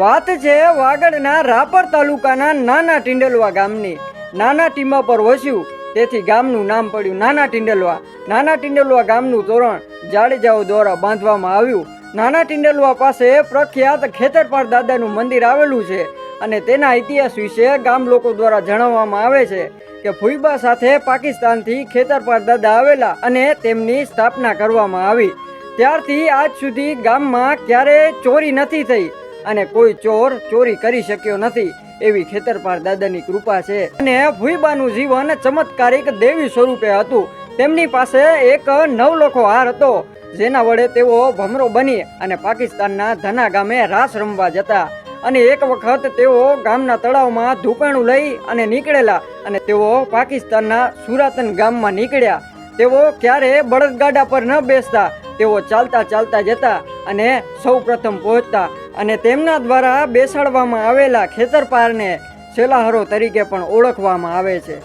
વાત છે વાગડના રાપર તાલુકાના નાના ટીંડલવા ગામની. નાના ટીમા પર વસ્યું તેથી ગામનું નામ પડ્યું નાના ટીંડલવા. નાના ટીંડલવા ગામનું તોરણ જાડેજાઓ દ્વારા બાંધવામાં આવ્યું. નાના ટીંડલવા પાસે પ્રખ્યાત ખેતરપાળ દાદાનું મંદિર આવેલું છે અને તેના ઇતિહાસ વિશે ગામ લોકો દ્વારા જણાવવામાં આવે છે કે ફુઈબા સાથે પાકિસ્તાનથી ખેતરપાળ દાદા આવેલા અને તેમની સ્થાપના કરવામાં આવી. ત્યારથી આજ સુધી ગામમાં ક્યારેય ચોરી નથી થઈ અને કોઈ ચોર ચોરી કરી શક્યો નથી એવી ખેતરપાળ દાદાની કૃપા છે. અને ફુઈબાનું જીવન ચમત્કારિક દેવી સ્વરૂપે હતું. તેમની પાસે એક નવલખો હાર હતો જેના વડે તેઓ ભમરો બની અને પાકિસ્તાનના ધના ગામે રાસ રમવા જતા. અને એક વખત તેઓ ગામના તળાવમાં ધૂકાણું લઈ અને નીકળેલા અને તેઓ પાકિસ્તાનના સુરાતન ગામમાં નીકળ્યા. તેઓ ક્યારે બળદગાડા પર ન બેસતા, તેઓ ચાલતા ચાલતા જતા અને સૌ પ્રથમ પહોંચતા અને તેમના દ્વારા બેસાડવામાં આવેલા ખેતરપાળને સેલાહરો તરીકે પણ ઓળખવામાં આવે છે.